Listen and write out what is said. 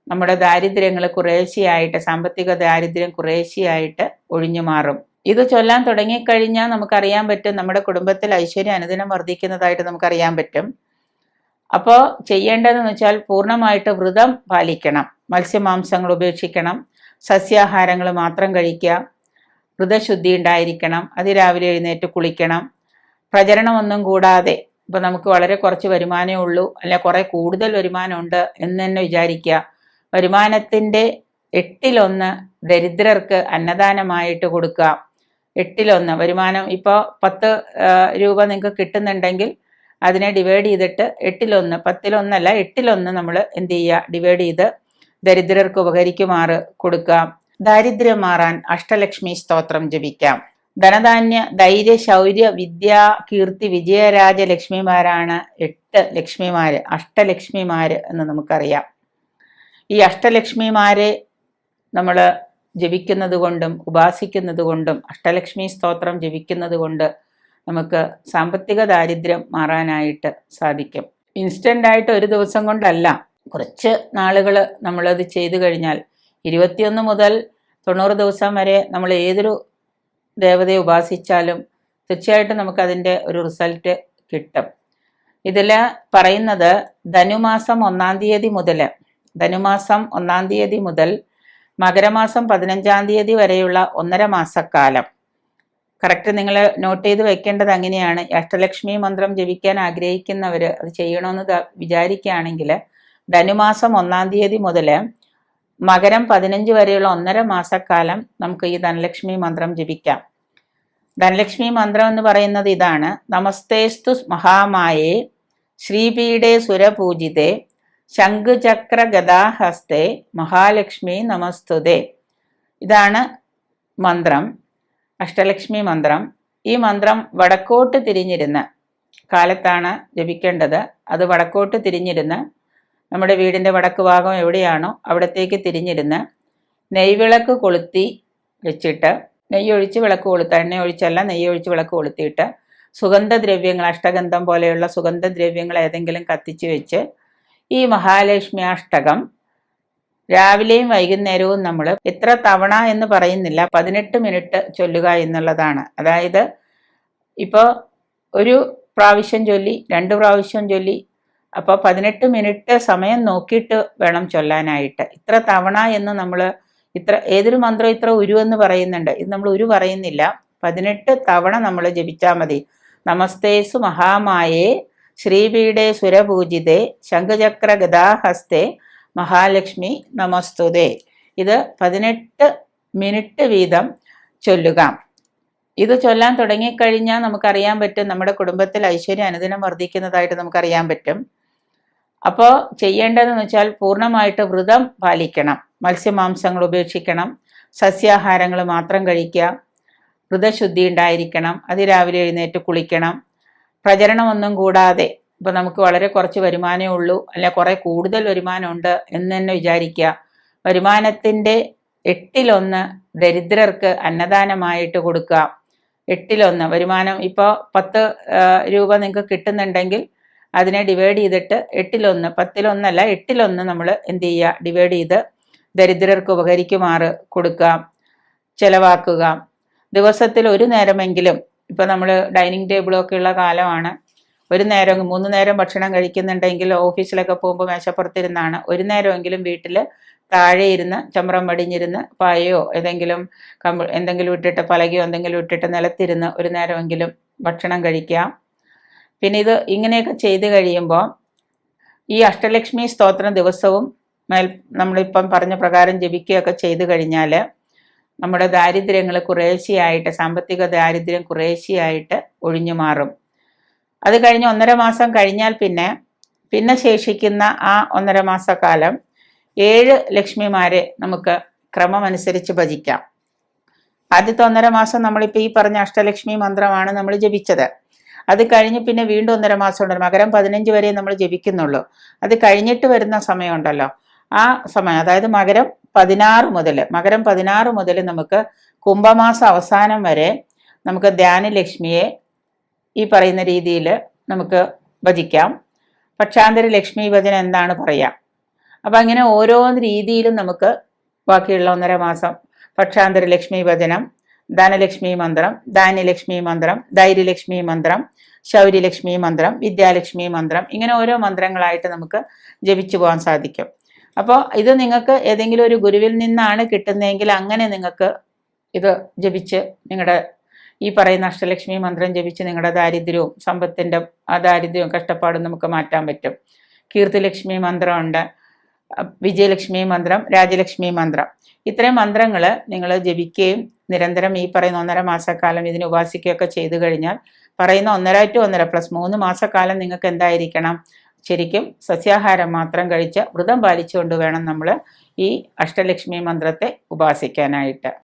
നമ്മുടെ ദാരിദ്ര്യങ്ങൾ കുറേശ്ശെയായിട്ട്, സാമ്പത്തിക ദാരിദ്ര്യം കുറേശ്ശെയായിട്ട് ഒഴിഞ്ഞു മാറും. ഇത് ചൊല്ലാൻ തുടങ്ങിക്കഴിഞ്ഞാൽ നമുക്കറിയാൻ പറ്റും നമ്മുടെ കുടുംബത്തിൽ ഐശ്വര്യം അനുദിനം വർദ്ധിക്കുന്നതായിട്ട് നമുക്കറിയാൻ പറ്റും. അപ്പോൾ ചെയ്യേണ്ടതെന്ന് വെച്ചാൽ പൂർണ്ണമായിട്ട് വ്രതം പാലിക്കണം, മത്സ്യമാംസങ്ങൾ ഉപേക്ഷിക്കണം, സസ്യാഹാരങ്ങൾ മാത്രം കഴിക്കുക, വ്രതശുദ്ധി ഉണ്ടായിരിക്കണം, അതിരാവിലെ എഴുന്നേറ്റ് കുളിക്കണം, പ്രചരണമൊന്നും കൂടാതെ. ഇപ്പം നമുക്ക് വളരെ കുറച്ച് വരുമാനമേ ഉള്ളൂ, അല്ലെ കുറേ കൂടുതൽ വരുമാനമുണ്ട് എന്ന് തന്നെ വിചാരിക്കുക. വരുമാനത്തിൻ്റെ 1/1 ദരിദ്രർക്ക് അന്നദാനമായിട്ട് കൊടുക്കുക. 1/1 വരുമാനം ഇപ്പോൾ 10 രൂപ നിങ്ങൾക്ക് കിട്ടുന്നുണ്ടെങ്കിൽ അതിനെ ഡിവൈഡ് ചെയ്തിട്ട് 8/1, 10/1 8/1 നമ്മൾ എന്ത് ചെയ്യുക, ഡിവൈഡ് ചെയ്ത് ദരിദ്രർക്ക് ഉപകരിക്കുമാറ് കൊടുക്കാം. ദാരിദ്ര്യം മാറാൻ അഷ്ടലക്ഷ്മി സ്തോത്രം ജപിക്കാം. ധനധാന്യ ധൈര്യ ശൗര്യ വിദ്യ കീർത്തി വിജയരാജ ലക്ഷ്മിമാരാണ് 8 ലക്ഷ്മിമാര്, അഷ്ടലക്ഷ്മിമാര് എന്ന് നമുക്കറിയാം. ഈ അഷ്ടലക്ഷ്മിമാരെ നമ്മൾ ജപിക്കുന്നത് കൊണ്ടും ഉപാസിക്കുന്നത് കൊണ്ടും അഷ്ടലക്ഷ്മി സ്തോത്രം ജപിക്കുന്നത് കൊണ്ട് നമുക്ക് സാമ്പത്തിക ദാരിദ്ര്യം മാറാനായിട്ട് സാധിക്കും. ഇൻസ്റ്റൻ്റായിട്ട് ഒരു ദിവസം കൊണ്ടല്ല, കുറച്ച് നാളുകൾ നമ്മളത് ചെയ്തു കഴിഞ്ഞാൽ 21 മുതൽ 90 ദിവസം വരെ നമ്മൾ ഏതൊരു ദേവതയെ ഉപാസിച്ചാലും തീർച്ചയായിട്ടും നമുക്കതിൻ്റെ ഒരു റിസൾട്ട് കിട്ടും. ഇതിൽ പറയുന്നത് ധനുമാസം 1-ാം തീയതി മുതൽ മകരമാസം 15-ാം തീയതി വരെയുള്ള 1.5 മാസക്കാലം. കറക്റ്റ് നിങ്ങൾ നോട്ട് ചെയ്ത് വെക്കേണ്ടത് അങ്ങനെയാണ്. അഷ്ടലക്ഷ്മി മന്ത്രം ജപിക്കാൻ ആഗ്രഹിക്കുന്നവർ അത് ചെയ്യണമെന്ന് വിചാരിക്കുകയാണെങ്കിൽ ധനുമാസം 1-ാം തീയതി മുതൽ മകരം 15 വരെയുള്ള 1.5 മാസക്കാലം നമുക്ക് ഈ ധനലക്ഷ്മി മന്ത്രം ജപിക്കാം. ധനലക്ഷ്മി മന്ത്രം എന്ന് പറയുന്നത് ഇതാണ്: നമസ്തേസ്തു മഹാമായേ ശ്രീപീഠേ സുരപൂജിതേ ശംഖുചക്ര ഗദാഹസ്തേ മഹാലക്ഷ്മി നമസ്തുതേ. ഇതാണ് മന്ത്രം, അഷ്ടലക്ഷ്മി മന്ത്രം. ഈ മന്ത്രം വടക്കോട്ട് തിരിഞ്ഞിരുന്ന് കാലത്താണ് ജപിക്കേണ്ടത്. അത് വടക്കോട്ട് തിരിഞ്ഞിരുന്ന് നമ്മുടെ വീടിൻ്റെ വടക്ക് ഭാഗം എവിടെയാണോ അവിടത്തേക്ക് തിരിഞ്ഞിരുന്ന് നെയ്വിളക്ക് കൊളുത്തി വെച്ചിട്ട്, നെയ്യൊഴിച്ച് വിളക്ക് കൊളുത്ത, എണ്ണ ഒഴിച്ചല്ല, നെയ്യൊഴിച്ച് വിളക്ക് കൊളുത്തിയിട്ട് സുഗന്ധദ്രവ്യങ്ങൾ, അഷ്ടഗന്ധം പോലെയുള്ള സുഗന്ധദ്രവ്യങ്ങൾ ഏതെങ്കിലും കത്തിച്ച് വെച്ച് ഈ മഹാലക്ഷ്മി അഷ്ടകം രാവിലെയും വൈകുന്നേരവും നമ്മൾ എത്ര തവണ എന്ന് പറയുന്നില്ല, 18 മിനിറ്റ് ചൊല്ലുക എന്നുള്ളതാണ്. അതായത് ഇപ്പോൾ ഒരു പ്രാവശ്യം ചൊല്ലി, 2 പ്രാവശ്യം ചൊല്ലി, അപ്പോൾ 18 മിനിറ്റ് സമയം നോക്കിയിട്ട് വേണം ചൊല്ലാനായിട്ട്. ഇത്ര തവണ എന്ന് നമ്മൾ ഏതൊരു മന്ത്രം ഇത്ര ഉരു എന്ന് പറയുന്നുണ്ട്, ഇത് നമ്മൾ ഉരു പറയുന്നില്ല, 18 തവണ നമ്മൾ ജപിച്ചാൽ മതി. നമസ്തേസു മഹാമായേ ശ്രീപീഠേ സുരപൂജിതേ ശംഖചക്ര ഗദാഹസ്തേ മഹാലക്ഷ്മി നമസ്തുതേ. ഇത് 18 മിനിറ്റ് വീതം ചൊല്ലുക. ഇത് ചൊല്ലാൻ തുടങ്ങിക്കഴിഞ്ഞാൽ നമുക്കറിയാൻ പറ്റും നമ്മുടെ കുടുംബത്തിൽ ഐശ്വര്യം അനുദിനം വർദ്ധിക്കുന്നതായിട്ട് നമുക്കറിയാൻ പറ്റും. അപ്പോൾ ചെയ്യേണ്ടതെന്ന് വെച്ചാൽ പൂർണ്ണമായിട്ട് വ്രതം പാലിക്കണം, മത്സ്യമാംസങ്ങൾ ഉപേക്ഷിക്കണം, സസ്യാഹാരങ്ങൾ മാത്രം കഴിക്കുക, വ്രതശുദ്ധി ഉണ്ടായിരിക്കണം, അതിരാവിലെ എഴുന്നേറ്റ് കുളിക്കണം, പ്രചരണമൊന്നും കൂടാതെ. ഇപ്പോൾ നമുക്ക് വളരെ കുറച്ച് വരുമാനമേ ഉള്ളൂ, അല്ലെ കുറേ കൂടുതൽ വരുമാനമുണ്ട് എന്ന് തന്നെ വിചാരിക്കുക. വരുമാനത്തിൻ്റെ 8/1 ദരിദ്രർക്ക് അന്നദാനമായിട്ട് കൊടുക്കുക. 8/1 വരുമാനം ഇപ്പോൾ 10 രൂപ നിങ്ങൾക്ക് കിട്ടുന്നുണ്ടെങ്കിൽ അതിനെ ഡിവൈഡ് ചെയ്തിട്ട് 8/1, 10/1 8/1 നമ്മൾ എന്ത് ചെയ്യുക, ഡിവൈഡ് ചെയ്ത് ദരിദ്രർക്ക് ഉപകരിക്കുമാറ് കൊടുക്കുക, ചിലവാക്കുക. ദിവസത്തിൽ ഒരു നേരമെങ്കിലും, ഇപ്പോൾ നമ്മൾ ഡൈനിങ് ടേബിളൊക്കെ ഉള്ള കാലമാണ്, ഒരു നേരം 3 നേരം ഭക്ഷണം കഴിക്കുന്നുണ്ടെങ്കിൽ ഓഫീസിലൊക്കെ പോകുമ്പോൾ മേശപ്പുറത്തിരുന്നാണ്, ഒരു നേരമെങ്കിലും വീട്ടിൽ താഴെ ഇരുന്ന് ചമ്രം പടിഞ്ഞിരുന്ന് പായയോ എന്തെങ്കിലും ഇട്ടിട്ട് പലകയോ എന്തെങ്കിലും ഇട്ടിട്ട് നിലത്തിരുന്ന് ഒരു നേരമെങ്കിലും ഭക്ഷണം കഴിക്കാം. പിന്നെ ഇത് ഇങ്ങനെയൊക്കെ ചെയ്ത് കഴിയുമ്പോൾ ഈ അഷ്ടലക്ഷ്മി സ്തോത്രം ദിവസവും നമ്മളിപ്പം പറഞ്ഞ പ്രകാരം ജപിക്കുകയൊക്കെ ചെയ്തു കഴിഞ്ഞാൽ നമ്മുടെ ദാരിദ്ര്യങ്ങൾ കുറേശ്ശെയായിട്ട്, സാമ്പത്തിക ദാരിദ്ര്യം കുറേശ്ശെയായിട്ട് ഒഴിഞ്ഞു മാറും. അത് കഴിഞ്ഞ് 1.5 മാസം കഴിഞ്ഞാൽ പിന്നെ ശേഷിക്കുന്ന ആ 1.5 മാസക്കാലം 7 ലക്ഷ്മിമാരെ നമുക്ക് ക്രമമനുസരിച്ച് ഭജിക്കാം. ആദ്യത്തെ 1.5 മാസം നമ്മളിപ്പോൾ ഈ പറഞ്ഞ അഷ്ടലക്ഷ്മി മന്ത്രമാണ് നമ്മൾ ജപിച്ചത്. അത് കഴിഞ്ഞ് പിന്നെ വീണ്ടും 1.5 മാസം ഉണ്ടല്ലോ, മകരം 15 വരെ നമ്മൾ ജപിക്കുന്നുള്ളൂ. അത് കഴിഞ്ഞിട്ട് വരുന്ന സമയമുണ്ടല്ലോ, ആ സമയം അതായത് മകരം 16 മുതൽ നമുക്ക് കുംഭമാസം അവസാനം വരെ നമുക്ക് ധ്യാനലക്ഷ്മിയെ ഈ പറയുന്ന രീതിയിൽ നമുക്ക് ഭജിക്കാം. പക്ഷാന്തര ലക്ഷ്മി ഭജന എന്താണ് പറയാം, അപ്പം അങ്ങനെ ഓരോ രീതിയിലും നമുക്ക് ബാക്കിയുള്ള 1.5 മാസം പക്ഷാന്തര ലക്ഷ്മി ഭജനം, ധനലക്ഷ്മി മന്ത്രം, ധാന്യലക്ഷ്മി മന്ത്രം, ധൈര്യലക്ഷ്മി മന്ത്രം, ശൗര്യലക്ഷ്മി മന്ത്രം, വിദ്യാലക്ഷ്മി മന്ത്രം, ഇങ്ങനെ ഓരോ മന്ത്രങ്ങളായിട്ട് നമുക്ക് ജപിച്ചു പോകാൻ സാധിക്കും. അപ്പോൾ ഇത് നിങ്ങൾക്ക് ഏതെങ്കിലും ഒരു ഗുരുവിൽ നിന്നാണ് കിട്ടുന്നതെങ്കിൽ അങ്ങനെ നിങ്ങൾക്ക് ഇത് ജപിച്ച് നിങ്ങളുടെ ഈ പറയുന്ന അഷ്ടലക്ഷ്മി മന്ത്രം ജപിച്ച് നിങ്ങളുടെ ദാരിദ്ര്യവും സമ്പത്തിൻ്റെ ആ ദാരിദ്ര്യവും കഷ്ടപ്പാടും നമുക്ക് മാറ്റാൻ പറ്റും. കീർത്തിലക്ഷ്മി മന്ത്രമുണ്ട്, വിജയലക്ഷ്മി മന്ത്രം, രാജലക്ഷ്മി മന്ത്രം. ഇത്രയും മന്ത്രങ്ങൾ നിങ്ങൾ ജപിക്കുകയും നിരന്തരം ഈ പറയുന്ന 1.5 മാസക്കാലം ഇതിന് ഉപാസിക്കുകയൊക്കെ ചെയ്തു കഴിഞ്ഞാൽ പറയുന്ന 1.5 to 1.5 + 3 മാസക്കാലം നിങ്ങൾക്ക് എന്തായിരിക്കണം? ശരിക്കും സസ്യാഹാരം മാത്രം കഴിച്ച് വ്രതം പാലിച്ചുകൊണ്ട് വേണം നമ്മൾ ഈ അഷ്ടലക്ഷ്മി മന്ത്രത്തെ ഉപാസിക്കാനായിട്ട്.